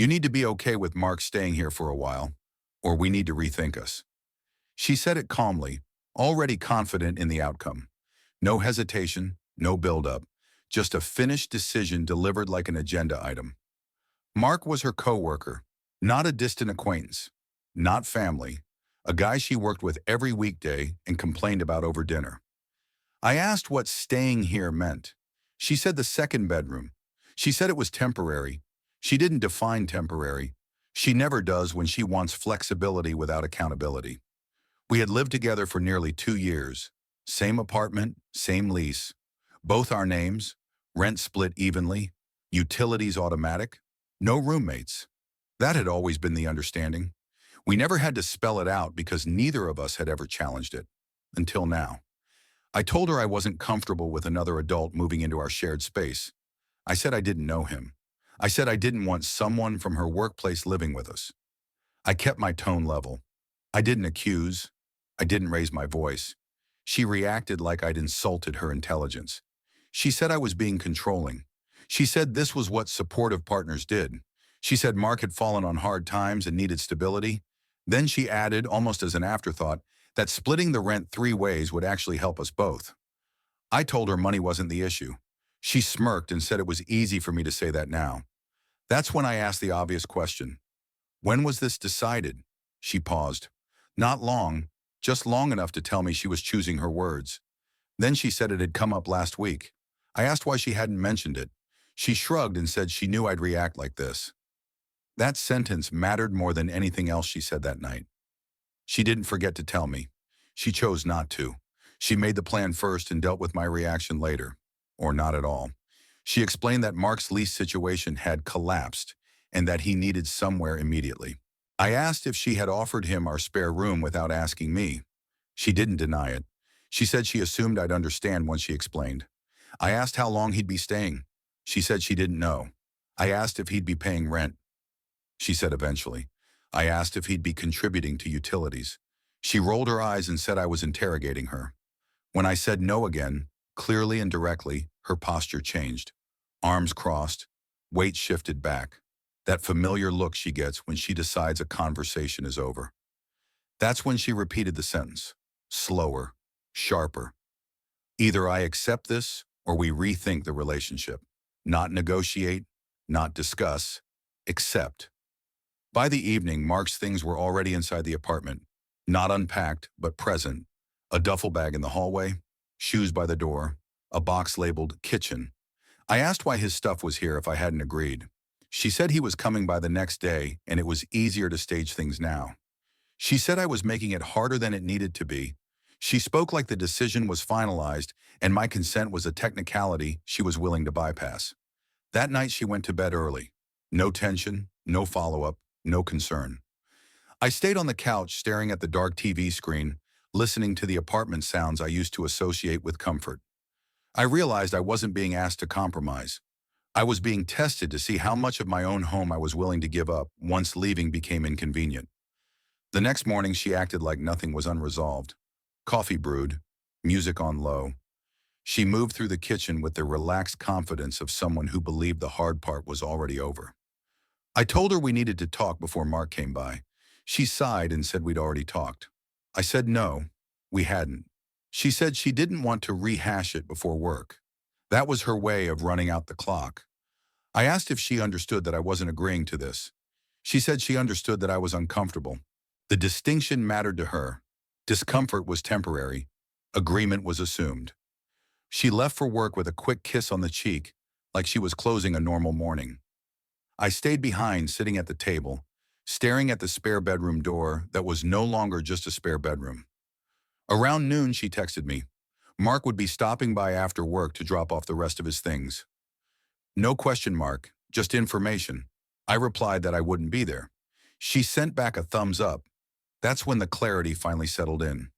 You need to be okay with Mark staying here for a while, or we need to rethink us. She said it calmly, already confident in the outcome. No hesitation, no build-up, just a finished decision delivered like an agenda item. Mark was her coworker, not a distant acquaintance, not family, a guy she worked with every weekday and complained about over dinner. I asked what staying here meant. She said the second bedroom. She said it was temporary. She didn't define temporary. She never does when she wants flexibility without accountability. We had lived together for nearly 2 years. Same apartment, same lease. Both our names, rent split evenly, utilities automatic, no roommates. That had always been the understanding. We never had to spell it out because neither of us had ever challenged it. Until now. I told her I wasn't comfortable with another adult moving into our shared space. I said I didn't know him. I said I didn't want someone from her workplace living with us. I kept my tone level. I didn't accuse. I didn't raise my voice. She reacted like I'd insulted her intelligence. She said I was being controlling. She said this was what supportive partners did. She said Mark had fallen on hard times and needed stability. Then she added, almost as an afterthought, that splitting the rent 3 ways would actually help us both. I told her money wasn't the issue. She smirked and said it was easy for me to say that now. That's when I asked the obvious question. When was this decided? She paused. Not long, just long enough to tell me she was choosing her words. Then she said it had come up last week. I asked why she hadn't mentioned it. She shrugged and said she knew I'd react like this. That sentence mattered more than anything else she said that night. She didn't forget to tell me. She chose not to. She made the plan first and dealt with my reaction later. Or not at all. She explained that Mark's lease situation had collapsed and that he needed somewhere immediately. I asked if she had offered him our spare room without asking me. She didn't deny it. She said she assumed I'd understand once she explained. I asked how long he'd be staying. She said she didn't know. I asked if he'd be paying rent. She said eventually. I asked if he'd be contributing to utilities. She rolled her eyes and said I was interrogating her. When I said no again, clearly and directly, her posture changed. Arms crossed, weight shifted back. That familiar look she gets when she decides a conversation is over. That's when she repeated the sentence, slower, sharper. Either I accept this or we rethink the relationship. Not negotiate, not discuss, accept. By the evening, Mark's things were already inside the apartment, not unpacked, but present. A duffel bag in the hallway, shoes by the door, a box labeled kitchen. I asked why his stuff was here if I hadn't agreed. She said he was coming by the next day and it was easier to stage things now. She said I was making it harder than it needed to be. She spoke like the decision was finalized and my consent was a technicality she was willing to bypass. That night she went to bed early. No tension, no follow-up, no concern. I stayed on the couch staring at the dark TV screen, listening to the apartment sounds I used to associate with comfort. I realized I wasn't being asked to compromise. I was being tested to see how much of my own home I was willing to give up once leaving became inconvenient. The next morning she acted like nothing was unresolved. Coffee brewed, music on low. She moved through the kitchen with the relaxed confidence of someone who believed the hard part was already over. I told her we needed to talk before Mark came by. She sighed and said we'd already talked. I said no, we hadn't. She said she didn't want to rehash it before work. That was her way of running out the clock. I asked if she understood that I wasn't agreeing to this. She said she understood that I was uncomfortable. The distinction mattered to her. Discomfort was temporary. Agreement was assumed. She left for work with a quick kiss on the cheek, like she was closing a normal morning. I stayed behind, sitting at the table, staring at the spare bedroom door that was no longer just a spare bedroom. Around noon, she texted me. Mark would be stopping by after work to drop off the rest of his things. No question mark, just information. I replied that I wouldn't be there. She sent back a thumbs up. That's when the clarity finally settled in.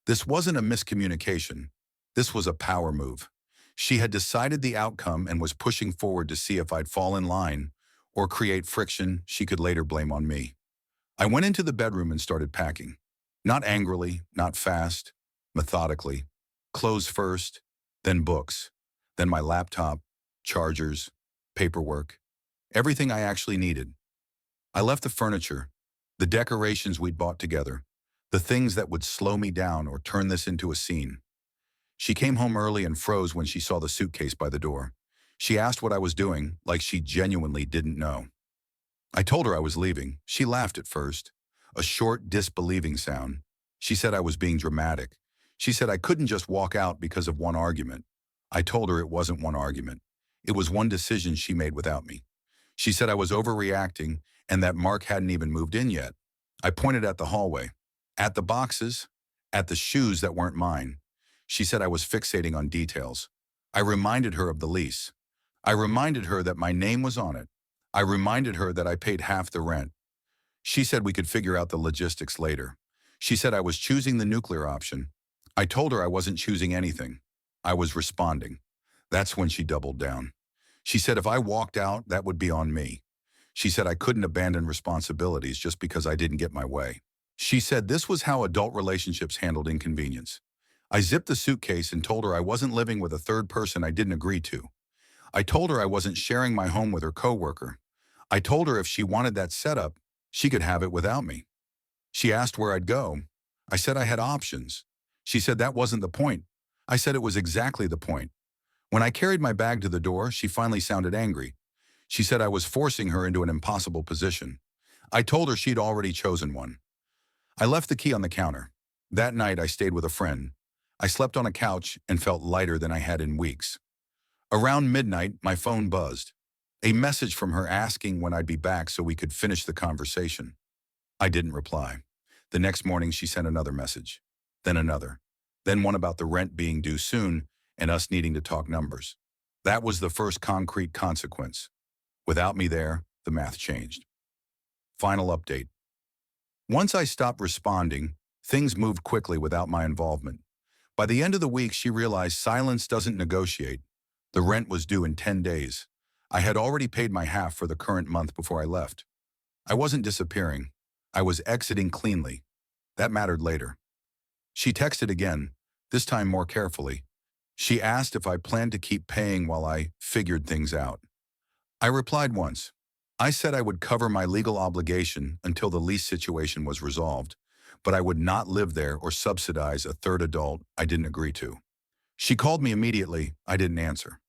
This wasn't a miscommunication. This was a power move. She had decided the outcome and was pushing forward to see if I'd fall in line or create friction she could later blame on me. I went into the bedroom and started packing. Not angrily, not fast, methodically. Clothes first, then books, then my laptop, chargers, paperwork, everything I actually needed. I left the furniture, the decorations we'd bought together, the things that would slow me down or turn this into a scene. She came home early and froze when she saw the suitcase by the door. She asked what I was doing, like she genuinely didn't know. I told her I was leaving. She laughed at first, a short, disbelieving sound. She said I was being dramatic. She said I couldn't just walk out because of one argument. I told her it wasn't one argument. It was one decision she made without me. She said I was overreacting and that Mark hadn't even moved in yet. I pointed at the hallway, at the boxes, at the shoes that weren't mine. She said I was fixating on details. I reminded her of the lease. I reminded her that my name was on it. I reminded her that I paid half the rent. She said we could figure out the logistics later. She said I was choosing the nuclear option. I told her I wasn't choosing anything. I was responding. That's when she doubled down. She said if I walked out, that would be on me. She said I couldn't abandon responsibilities just because I didn't get my way. She said this was how adult relationships handled inconvenience. I zipped the suitcase and told her I wasn't living with a third person I didn't agree to. I told her I wasn't sharing my home with her coworker. I told her if she wanted that setup, she could have it without me. She asked where I'd go. I said I had options. She said that wasn't the point. I said it was exactly the point. When I carried my bag to the door, she finally sounded angry. She said I was forcing her into an impossible position. I told her she'd already chosen one. I left the key on the counter. That night, I stayed with a friend. I slept on a couch and felt lighter than I had in weeks. Around midnight, my phone buzzed. A message from her asking when I'd be back so we could finish the conversation. I didn't reply. The next morning, she sent another message. Then another. Then one about the rent being due soon and us needing to talk numbers. That was the first concrete consequence. Without me there, the math changed. Final update. Once I stopped responding, things moved quickly without my involvement. By the end of the week, she realized silence doesn't negotiate. The rent was due in 10 days. I had already paid my half for the current month before I left. I wasn't disappearing. I was exiting cleanly. That mattered later. She texted again, this time more carefully. She asked if I planned to keep paying while I figured things out. I replied once. I said I would cover my legal obligation until the lease situation was resolved, but I would not live there or subsidize a third adult I didn't agree to. She called me immediately. I didn't answer.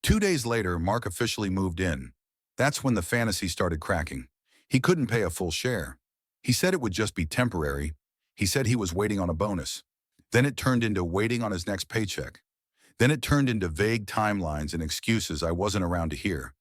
2 days later, Mark officially moved in. That's when the fantasy started cracking. He couldn't pay a full share. He said it would just be temporary. He said he was waiting on a bonus. Then it turned into waiting on his next paycheck. Then it turned into vague timelines and excuses I wasn't around to hear.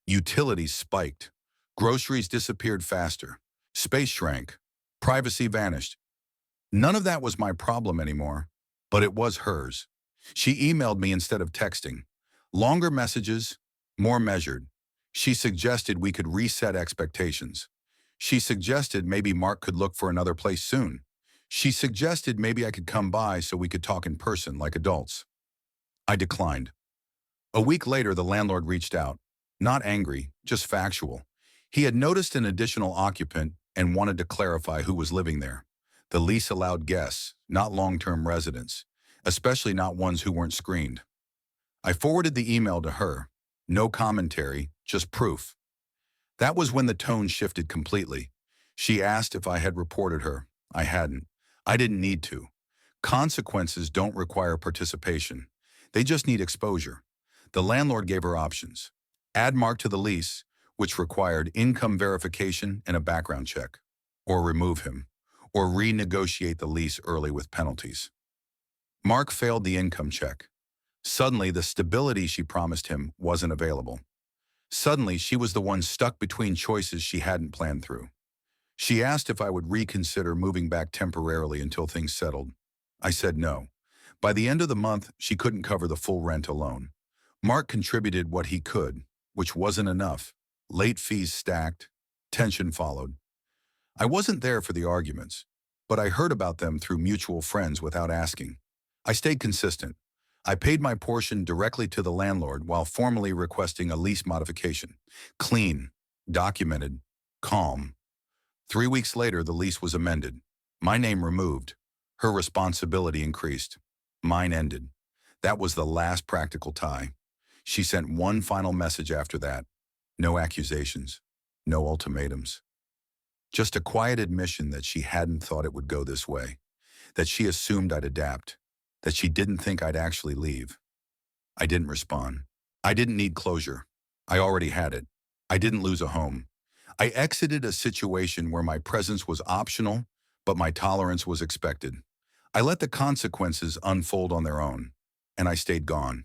Utilities spiked. Groceries disappeared faster. Space shrank. Privacy vanished. None of that was my problem anymore, but it was hers. She emailed me instead of texting. Longer messages, more measured. She suggested we could reset expectations. She suggested maybe Mark could look for another place soon. She suggested maybe I could come by so we could talk in person like adults. I declined. A week later, the landlord reached out. Not angry, just factual. He had noticed an additional occupant and wanted to clarify who was living there. The lease allowed guests, not long-term residents, especially not ones who weren't screened. I forwarded the email to her. No commentary, just proof. That was when the tone shifted completely. She asked if I had reported her. I hadn't. I didn't need to. Consequences don't require participation. They just need exposure. The landlord gave her options. Add Mark to the lease, which required income verification and a background check, or remove him, or renegotiate the lease early with penalties. Mark failed the income check. Suddenly, the stability she promised him wasn't available. Suddenly, she was the one stuck between choices she hadn't planned through. She asked if I would reconsider moving back temporarily until things settled. I said no. By the end of the month, she couldn't cover the full rent alone. Mark contributed what he could, which wasn't enough. Late fees stacked. Tension followed. I wasn't there for the arguments, but I heard about them through mutual friends without asking. I stayed consistent. I paid my portion directly to the landlord while formally requesting a lease modification. Clean, documented, calm. 3 weeks later, the lease was amended. My name removed. Her responsibility increased. Mine ended. That was the last practical tie. She sent one final message after that. No accusations. No ultimatums. Just a quiet admission that she hadn't thought it would go this way, that she assumed I'd adapt, that she didn't think I'd actually leave. I didn't respond. I didn't need closure. I already had it. I didn't lose a home. I exited a situation where my presence was optional, but my tolerance was expected. I let the consequences unfold on their own, and I stayed gone.